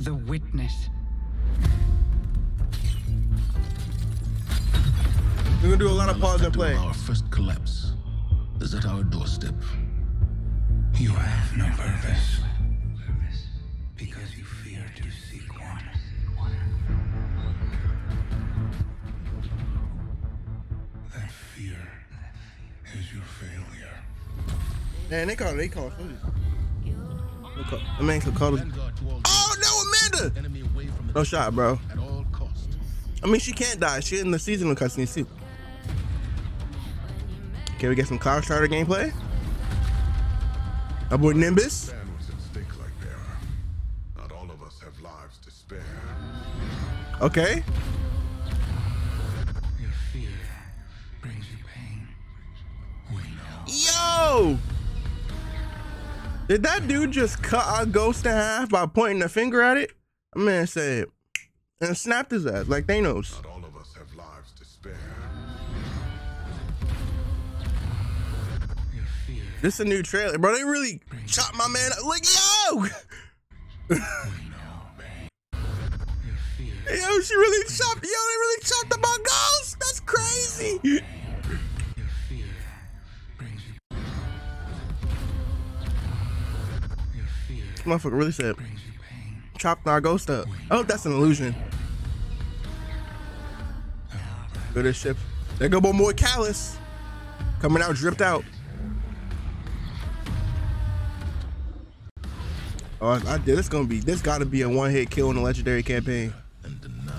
The witness. We're gonna do a lot of pause and play. Our first collapse is at our doorstep. You have no purpose because you fear to seek one. That fear is your failure. Man, they call soldiers. The man called us. Oh no, Amanda! No shot, bro. I mean, she can't die. She in the seasonal cutscenes too. Okay, we get some Cloud Strider gameplay. Our boy Nimbus. Not all of us have lives to spare. Okay. Your fear brings you pain. We know. Yo! Did that dude just cut our ghost in half by pointing a finger at it? A man said, and snapped his ass like Thanos. Not all of us have lives to spare. This is a new trailer, bro. They really chopped my man up. Like, yo! Yo, she really chopped. Yo, they really chopped up my ghost. That's crazy. Your fear brings you. Your fear This motherfucker really said, brings you pain. chopped our ghost up. I hope that's an illusion. Look at this ship. There go boy Callus. Coming out, dripped out. Oh, I did. This gotta be a one-hit kill in the legendary campaign. And now,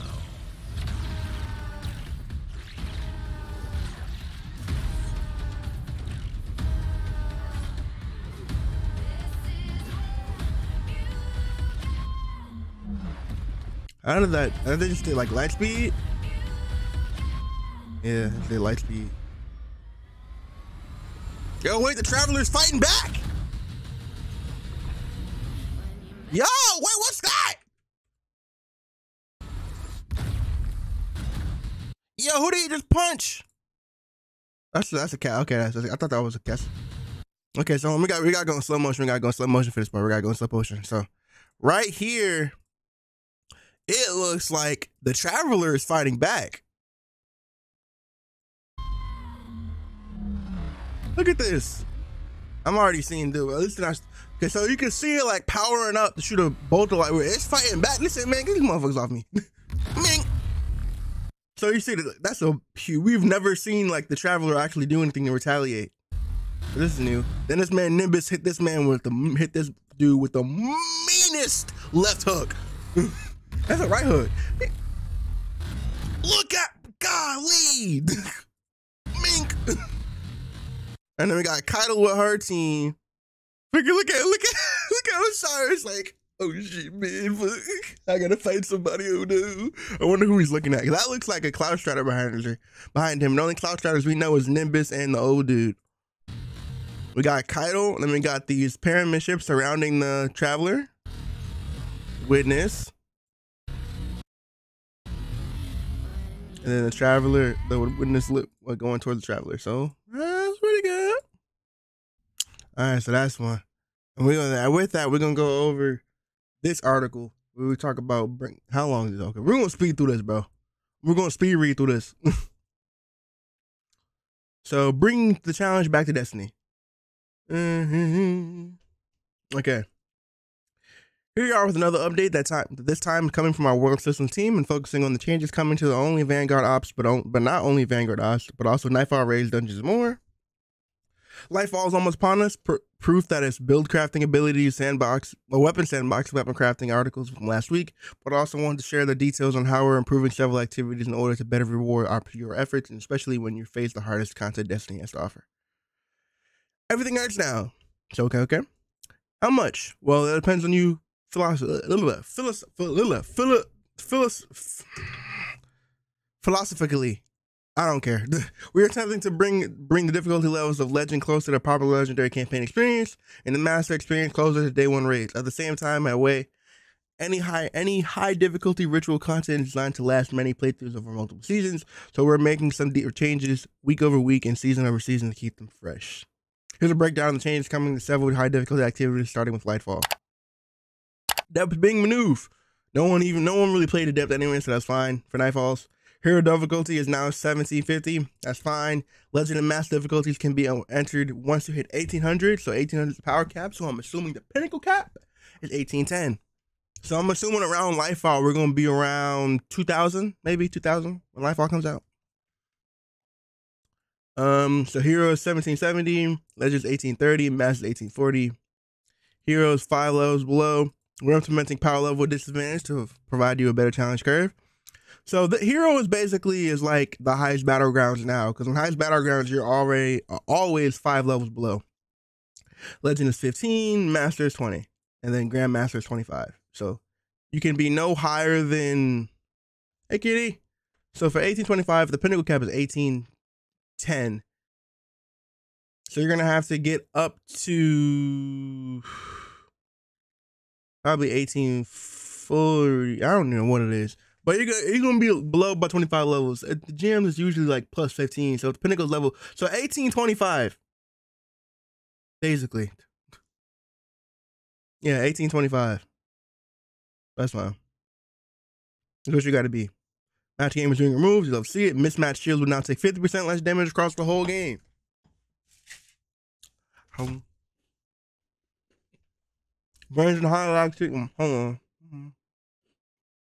Out of that, they just did like light speed. Yeah, they did light speed. Yo, wait, the Traveler's fighting back. Yo, wait, what's that? Yo, who did he just punch? That's a cat. Okay, I thought that was a cat. Okay, so we gotta go in slow motion. We gotta go in slow motion for this part. We gotta go in slow motion. So, right here, it looks like the Traveler is fighting back. Look at this. I'm already seeing dude. At least okay, so you can see it like powering up to shoot a bolt of light. It's fighting back. Listen, man, get these motherfuckers off me. Man. So you see that's a huge. We've never seen like the Traveler actually do anything to retaliate. So this is new. Then this man Nimbus hit this dude with the meanest left hook. That's a right hook. Look at golly. Mink. And then we got Kaido with her team. Look at Osiris like, oh shit, man, fuck. I gotta fight somebody who knew. I wonder who he's looking at. Cause that looks like a Cloud Strider behind him. The only Cloud Striders we know is Nimbus and the old dude. We got Kaido, and then we got these pyramid ships surrounding the Traveler. Witness. And then the Traveler, the Witness going towards the Traveler. So that's pretty good. All right, so that's one. And with that, we're gonna go over this article where we talk about how long is it? Okay, we're gonna speed through this, bro. We're gonna speed read through this. So bring the challenge back to Destiny. Okay. Here we are with another update. This time coming from our World Systems team and focusing on the changes coming to the only Vanguard ops, but not only Vanguard ops, but also Nightfall raids, dungeons, and more. Lightfall is almost upon us. Proof that its build crafting abilities, weapon sandbox, weapon crafting articles from last week, but I also wanted to share the details on how we're improving several activities in order to better reward your efforts, and especially when you face the hardest content Destiny has to offer. Everything adds now. So okay. How much? Well, it depends on you. Philosophically, I don't care. We are attempting to bring the difficulty levels of Legend closer to popular legendary campaign experience and the master experience closer to day one raids. At the same time, any high difficulty ritual content is designed to last many playthroughs over multiple seasons. So we're making some changes week over week and season over season to keep them fresh. Here's a breakdown of the changes coming to several high difficulty activities, starting with Lightfall. Depth Bing Maneuver. No one really played Adept anyway, so that's fine for Nightfalls. Hero difficulty is now 1750. That's fine. Legend and Master difficulties can be entered once you hit 1800. So 1800 is the power cap. So I'm assuming the pinnacle cap is 1810. So I'm assuming around Lightfall, we're going to be around 2000, maybe 2000 when Lightfall comes out. So Heroes 1770, Legends 1830, Masters 1840. Heroes 5 levels below. We're implementing power level disadvantage to provide you a better challenge curve. So the hero is like the highest battlegrounds now, because on highest battlegrounds you're always 5 levels below. Legend is 15, Master is 20, and then Grandmaster is 25. So you can be no higher than, hey kitty. So for 1825, the pinnacle cap is 1810. So you're gonna have to get up to probably 1840. I don't know what it is. But you're gonna be below by 25 levels. The gym is usually like plus 15, so the pinnacle level. So 1825, basically. Yeah, 1825. That's fine. That's what you got to be. Match game is being removed. You love to see it. Mismatched shields will now take 50% less damage across the whole game. Burns and highlight. Hold on.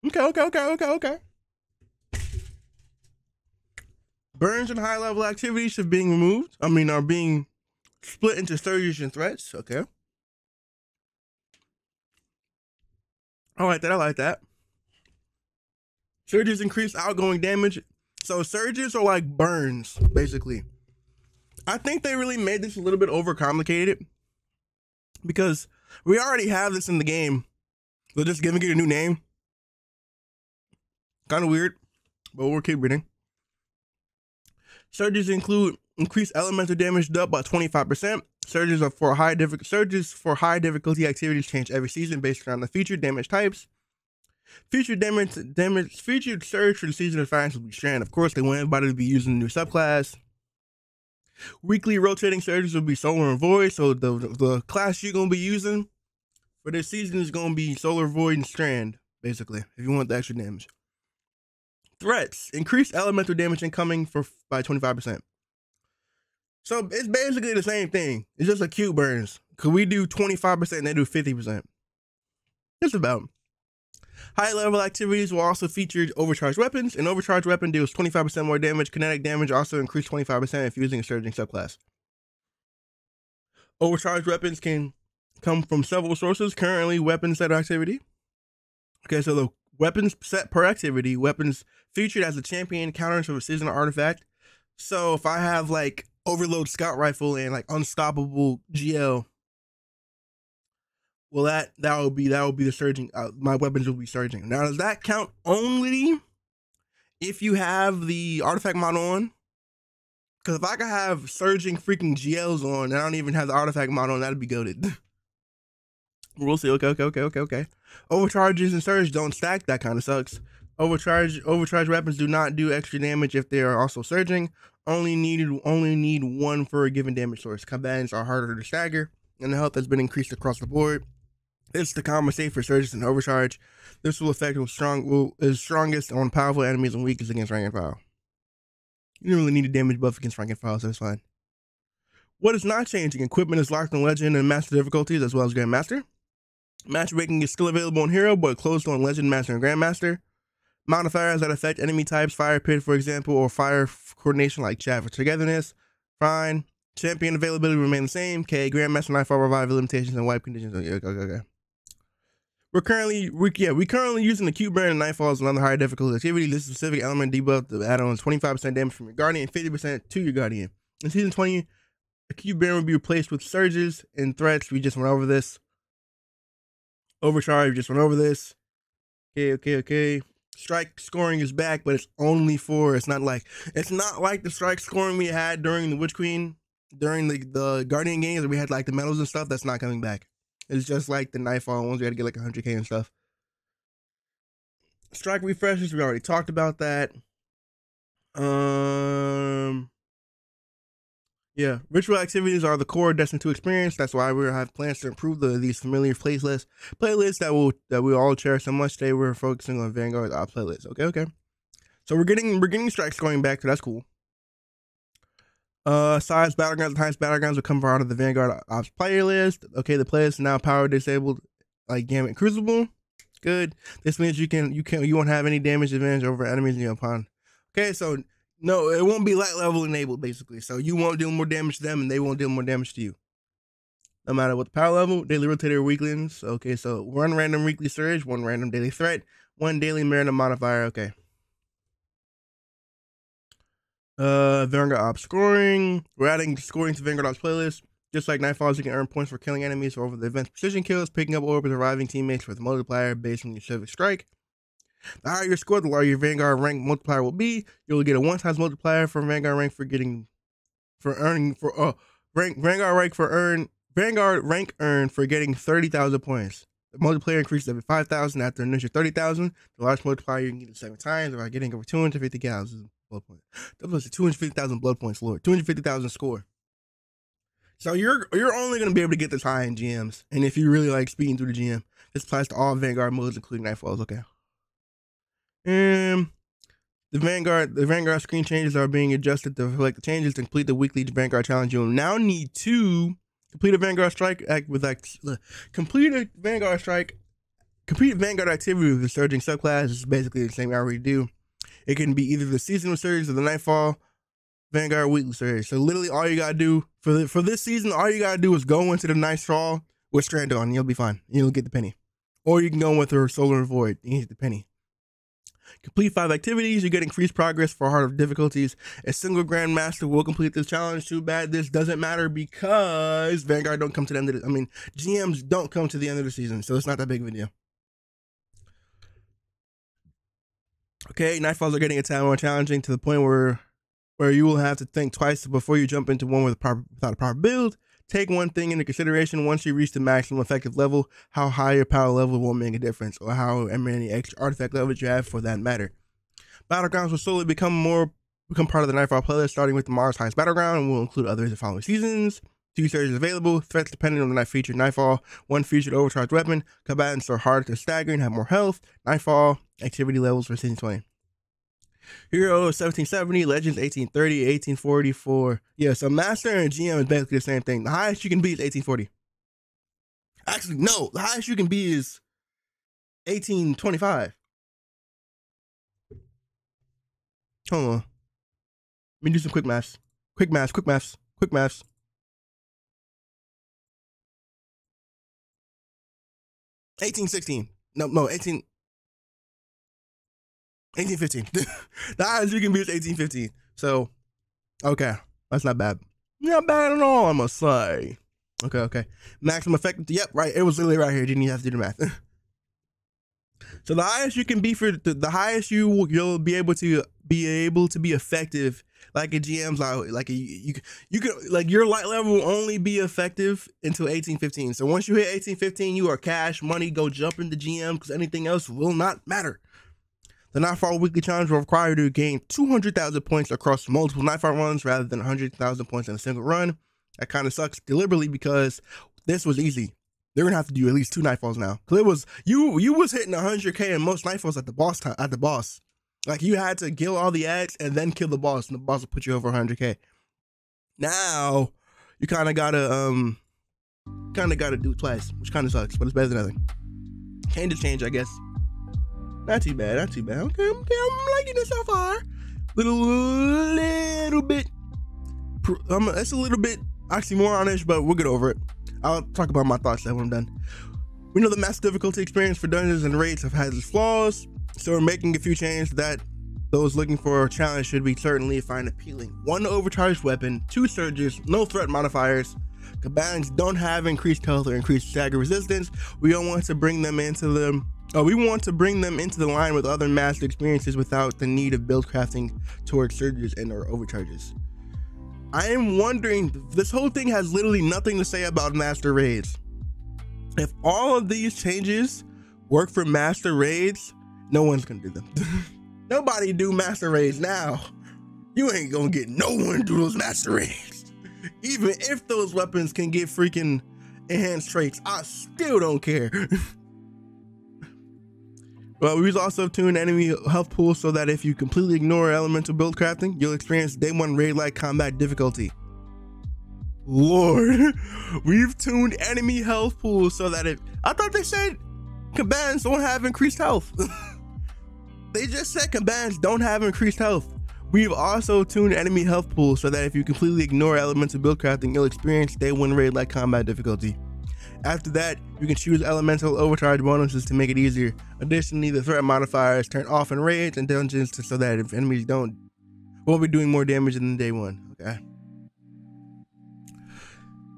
Okay. Burns and high level activities are being removed. Are being split into surges and threats. Okay. I like that. Surges increase outgoing damage. So surges are like burns, basically. I think they really made this a little bit overcomplicated because we already have this in the game. They're just giving it a new name. Kind of weird, but we'll keep reading. Surges include increased elemental damage up by 25%. Surges for high difficulty activities change every season based around the featured damage types. Featured surge for the season of Fire will be Strand. Of course, they want everybody to be using the new subclass. Weekly rotating surges will be Solar and Void. So the class you're gonna be using for this season is gonna be Solar, Void, and Strand, basically, if you want the extra damage. Threats. Increased elemental damage incoming by 25%. So it's basically the same thing. It's just acute burns. Because we do 25% and they do 50%. Just about. High level activities will also feature overcharged weapons. An overcharged weapon deals 25% more damage. Kinetic damage also increased 25% if using a surging subclass. Overcharged weapons can come from several sources. Currently, weapon set activity. Okay, so the weapons set per activity. Weapons featured as a champion counters of a seasonal artifact. So if I have like Overload Scout Rifle and like Unstoppable GL, well, that will be the surging. My weapons will be surging. Now, does that count only if you have the artifact mod on? Because if I could have surging freaking GLs on and I don't even have the artifact mod on, that'd be goated. We'll see. Okay. Overcharges and surge don't stack. That kind of sucks. Overcharged weapons do not do extra damage if they are also surging. Only need one for a given damage source. Combatants are harder to stagger, and the health has been increased across the board. It's to compensate for surges and overcharge. This will affect is strongest on powerful enemies and weakest against rank and file. You don't really need a damage buff against rank and file, so that's fine. What is not changing? Equipment is locked on Legend and Master difficulties as well as Grandmaster. Matchmaking is still available on Hero, but closed on Legend, Master, and Grandmaster. Modifiers that affect enemy types, Fire Pit, for example, or Fire Coordination like Chat for Togetherness, fine. Champion availability remain the same. K, Grandmaster, Nightfall, Revive, limitations, and wipe conditions. Okay. We currently using the Acute Burn and Nightfall as another higher difficulty activity. This specific element debuff the add-on 25% damage from your Guardian, 50% to your Guardian. In Season 20, Acute Burn will be replaced with surges and threats. We just went over this. Overcharge, we just went over this. Okay. Strike scoring is back, but it's not like the strike scoring we had during the Witch Queen, during the Guardian games where we had like the medals and stuff. That's not coming back. It's just like the Nightfall ones. We had to get like 100k and stuff. Strike refreshes, we already talked about that. Yeah, ritual activities are the core Destiny 2 experience. That's why we have plans to improve these familiar playlists that we all cherish so much. Today we're focusing on Vanguard playlists. Okay. So we're getting strikes going back, so that's cool. Size battlegrounds, the highest battlegrounds will come out of the Vanguard Ops playlist. Okay, the playlist is now power disabled like Gambit Crucible. Good. This means you won't have any damage advantage over enemies in your opponent. Okay, so no, it won't be light level enabled basically. So you won't deal more damage to them and they won't deal more damage to you. No matter what the power level, daily rotator weaklings. Okay, so 1 random weekly surge, 1 random daily threat, 1 daily random modifier. Okay. Vanguard Ops scoring. We're adding scoring to Vanguard Ops playlist. Just like Nightfalls, you can earn points for killing enemies over the event's precision kills, picking up orbs, arriving teammates with a multiplier based on your civic strike. The higher your score, the lower your Vanguard rank multiplier will be. You'll get a 1x multiplier for Vanguard rank Vanguard rank earned for getting 30,000 points. The multiplier increases every 5,000 after initial 30,000. The large multiplier you can get it 7 times by getting over 250,000 blood points. That was 250,000 blood points, Lord. 250,000 score. So you're only going to be able to get this high in GMs. And if you really like speeding through the GM, this applies to all Vanguard modes, including Nightfalls. Okay. The Vanguard screen changes are being adjusted to reflect the changes to complete the weekly Vanguard challenge. You'll now need to complete a Vanguard strike complete Vanguard activity with the surging subclass. This is basically the same I already do. It can be either the seasonal surge or the Nightfall Vanguard weekly surge. So literally all you gotta do for this season, all you gotta do is go into the Nightfall with Strand on, and you'll be fine. You'll get the penny. Or you can go with her Solar Void, and you get the penny. Complete 5 activities, you get increased progress for harder difficulties. A single Grandmaster will complete this challenge. Too bad this doesn't matter because Vanguard don't come to the end of GMs don't come to the end of the season, so it's not that big of a deal. Okay, Nightfalls are getting a tad more challenging to the point where you will have to think twice before you jump into one without a proper build. Take one thing into consideration: once you reach the maximum effective level, how high your power level won't make a difference, or how many extra artifact levels you have for that matter. Battlegrounds will slowly become part of the Nightfall playlist, starting with the Mars highest battleground, and will include others in following seasons. 2 surges available, threats depending on the night featured Nightfall, 1 featured overcharged weapon, combatants are harder to stagger and have more health. Nightfall activity levels for season 20. Hero 1770, Legends 1830, 1844. Yeah, so Master and GM is basically the same thing. The highest you can be is 1840. Actually, no, the highest you can be is 1825. Hold on. Let me do some quick maths. Quick maths. 1816. No, 1815. The highest you can be is 1815. So, okay. That's not bad. Not bad at all, I must say. Okay. Maximum effective. Yep, right. It was literally right here. Didn't even have to do the math. So the highest you can be the highest you'll be able to be effective, like a GM's you could like your light level will only be effective until 1815. So once you hit 1815, you are cash money. Go jump into GM because anything else will not matter. The Nightfall Weekly Challenge will require you to gain 200,000 points across multiple Nightfall runs rather than 100,000 points in a single run. That kind of sucks deliberately because this was easy. They're gonna have to do at least 2 Nightfalls now. Cause it was you was hitting 100K in most Nightfalls at the boss. Like you had to kill all the ads and then kill the boss, and the boss will put you over 100K. Now you kind of gotta do it twice, which kind of sucks, but it's better than nothing. Change, I guess. Not too bad. Okay, I'm liking it so far. Little bit. It's a little bit oxymoronish, but we'll get over it. I'll talk about my thoughts when I'm done. We know the max difficulty experience for dungeons and raids has its flaws, so we're making a few changes that those looking for a challenge should be certainly find appealing. 1 overcharged weapon, 2 surges, no threat modifiers. Combatants don't have increased health or increased stagger resistance. We want to bring them into the line with other master experiences without the need of build crafting towards surges and or overcharges. I am wondering, this whole thing has literally nothing to say about master raids. If all of these changes work for master raids, no one's gonna do them. Nobody do master raids now. You ain't gonna get no one to do those master raids. Even if those weapons can get freaking enhanced traits, I still don't care. Well, we've also tuned enemy health pool so that if you completely ignore elemental build crafting, you'll experience day one raid-like combat difficulty. Lord, we've tuned enemy health pool so that I thought they said Kabans don't have increased health. They just said Kabans don't have increased health. We've also tuned enemy health pool so that if you completely ignore elemental build crafting, you'll experience day one raid-like combat difficulty. After that, you can choose elemental overcharge bonuses to make it easier. Additionally, the threat modifier is turned off in raids and dungeons so that if enemies won't be doing more damage than day one. Okay.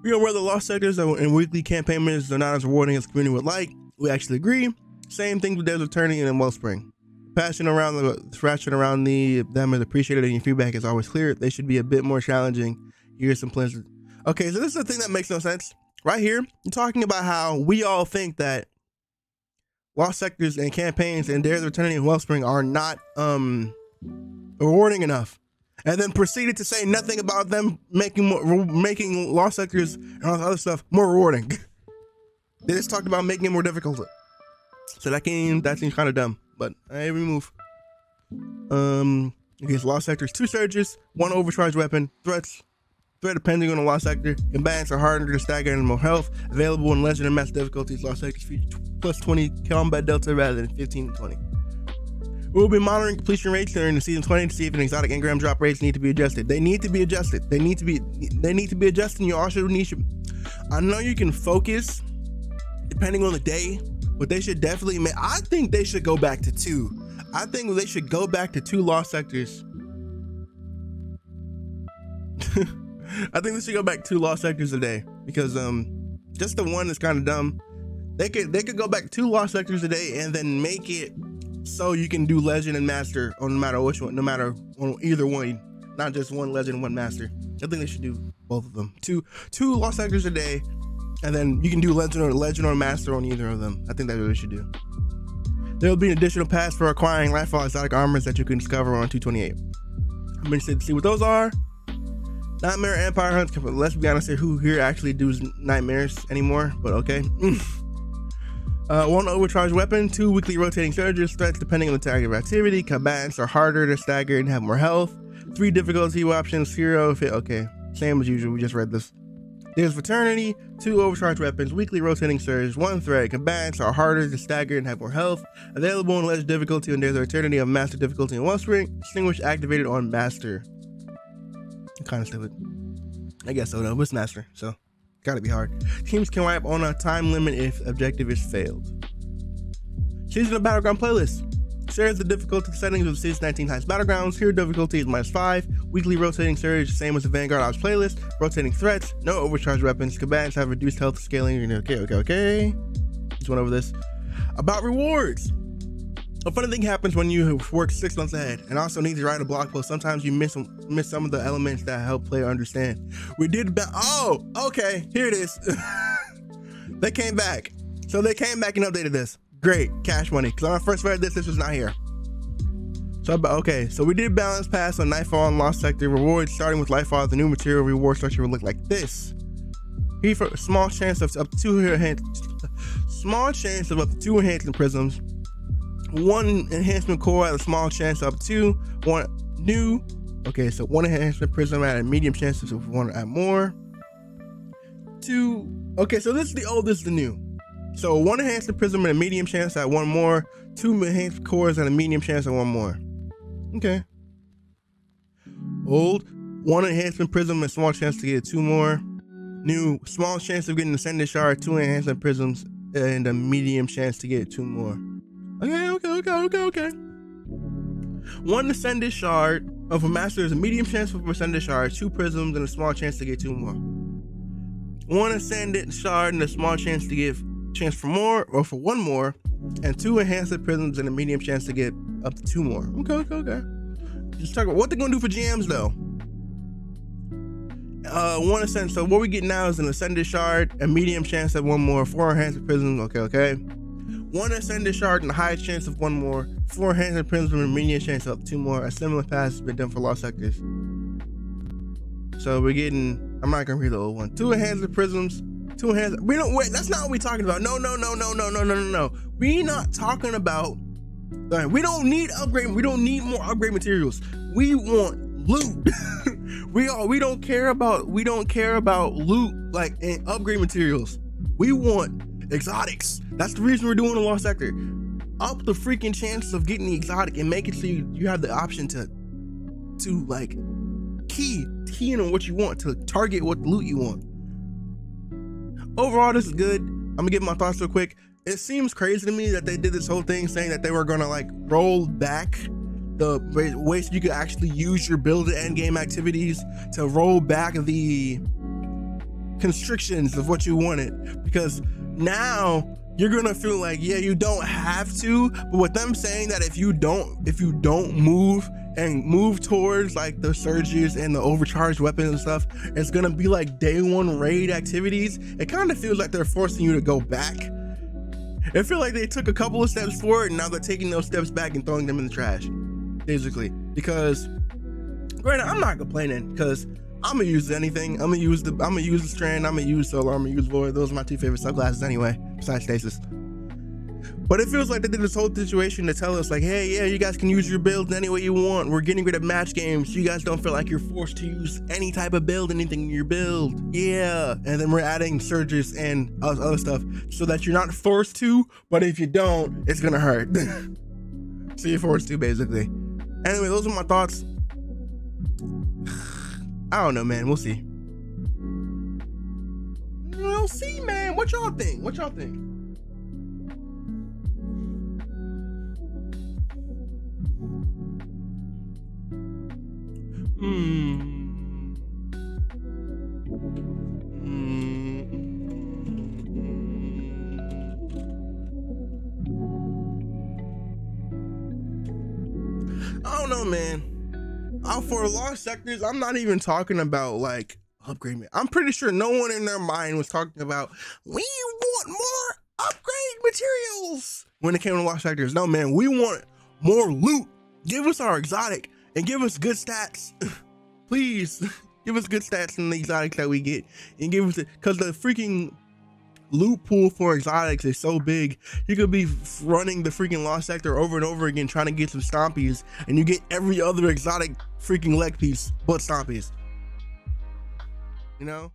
We know where the lost sectors and weekly campaign missions are not as rewarding as the community would like. We actually agree. Same thing with Desert Eternity and Wellspring. Passion around them is appreciated and your feedback is always clear. They should be a bit more challenging. Here's some plans. Okay, so this is the thing that makes no sense. Right here, you're talking about how we all think that lost sectors and campaigns and Desert Eternity and Wellspring are not rewarding enough. And then proceeded to say nothing about them making lost sectors and all the other stuff more rewarding. They just talked about making it more difficult. So that seems kind of dumb. But we move. Okay, so lost sectors, 2 surges, 1 overcharged weapon, threat depending on the lost sector. Combatants are harder to stagger and more health. Available in legend and master difficulties. Lost sectors feature plus 20 combat delta rather than 15 and 20. We'll be monitoring completion rates during the season 20 to see if an exotic engram drop rates need to be adjusted. They need to be adjusted. They need to be adjusted. You also need to. I know you can focus depending on the day, but they should definitely make. I think they should go back to 2. I think they should go back to 2 lost sectors. I think they should go back 2 lost sectors a day because just the one is kind of dumb. They could go back 2 lost sectors a day and then make it so you can do legend and master on no matter which one, no matter on either one, not just one legend and one master. I think they should do both of them. Two lost sectors a day, and then you can do legend or master on either of them. I think that's what they should do. There will be an additional pass for acquiring Lightfall exotic armors that you can discover on 228. I'm interested to see what those are. Nightmare Empire Hunts. Let's be honest here, who here actually does nightmares anymore? But okay. 1 overcharged weapon, 2 weekly rotating surges, threats depending on the target of activity. Combatants are harder to stagger and have more health. 3 difficulty options, 0. Okay, same as usual. We just read this. There's Fraternity, 2 overcharged weapons, weekly rotating surge, 1 threat. Combatants are harder to stagger and have more health. Available in Legend difficulty, and there's Eternity of Master difficulty in Wellspring. Distinguish activated on Master. Kind of stupid. I guess so though. It's Master, so gotta be hard. Teams can wipe on a time limit if objective is failed. Season of Battleground playlist shares the difficulty settings of Season 19 Heights Battlegrounds. Here difficulty is -5. Weekly rotating surge, same as the Vanguard Ops playlist. Rotating threats, no overcharged weapons. Combatants have reduced health scaling. Okay. Just went over this. About rewards. A funny thing happens when you work 6 months ahead and also need to write a blog post. Sometimes you miss some of the elements that help player understand. We did oh, okay, here it is. They came back. So they came back and updated this. Great, cash money. Because when I first read this was not here. So we did balance pass on Nightfall and Lost Sector rewards. Starting with Lightfall, the new material reward structure will look like this. Here for small chance of up to 2 enhancement prisms. 1 enhancement core at a small chance up to 1 new. Okay, so 1 enhancement prism at a medium chance of 1 at more. 2. Okay, so this is the old, this is the new. So 1 enhancement prism at a medium chance at 1 more. 2 enhanced cores at a medium chance at 1 more. Okay. Old, 1 enhancement prism and small chance to get 2 more. New, small chance of getting Ascended Shard, 2 enhancement prisms and a medium chance to get 2 more. Okay. 1 Ascended Shard of a Master is a medium chance for Ascended Shard, 2 prisms and a small chance to get 2 more. 1 Ascended Shard and a small chance to get chance for more or for 1 more, and 2 enhanced prisms and a medium chance to get up to 2 more. Okay. Just talk about what they're gonna do for GMs though. 1 Ascended. So what we get now is an Ascended Shard, a medium chance at 1 more, 4 enhanced prisms. Okay. 1 Ascended Shard and the highest chance of 1 more, 4 enhanced prisms and a medium chance of 2 more. A similar pass has been done for lost sectors. So we're getting I'm not gonna read the old one. 2 enhanced prisms, 2 enhanced. We don't wait. That's not what we're talking about. No. We not talking about. We don't need upgrade. We don't need more upgrade materials. We want loot. we don't care about loot like and upgrade materials. We want exotics. That's the reason we're doing the Lost Sector. Up the freaking chances of getting the exotic and make it so you have the option to like key in on what you want, to target what loot you want. Overall, this is good. I'm gonna give my thoughts real quick. It seems crazy to me that they did this whole thing saying that they were gonna like roll back the ways you could actually use your build and end game activities, to roll back the constrictions of what you wanted, because now you're gonna feel like, yeah, you don't have to, but with them saying that if you don't move towards like the surges and the overcharged weapons and stuff, it's gonna be like day 1 raid activities. It kind of feels like they're forcing you to go back. I feel like they took a couple of steps forward and now they're taking those steps back and throwing them in the trash, basically. Because granted, I'm not complaining, because I'm gonna use anything. I'm gonna use the Strand, I'm gonna use Solar, I'm gonna use Void. Those are my 2 favorite subclasses anyway, besides Stasis. But it feels like they did this whole situation to tell us like, hey, yeah, you guys can use your build any way you want. We're getting rid of match games. You guys don't feel like you're forced to use any type of build, anything in your build. Yeah. And then we're adding surges and other stuff so that you're not forced to, but if you don't, it's gonna hurt. So you're forced to, basically. Anyway, those are my thoughts. I don't know, man. We'll see. We'll see, man. What y'all think? I don't know, man. For Lost Sectors, I'm not even talking about like upgrade. I'm pretty sure no one in their mind was talking about, we want more upgrade materials when it came to Lost Sectors. No, man, we want more loot. Give us our exotic and give us good stats. Please give us good stats in the exotics that we get, and give us it, because the freaking loot pool for exotics is so big. You could be running the freaking Lost Sector over and over again trying to get some stompies, and you get every other exotic freaking leg piece but stompies, you know.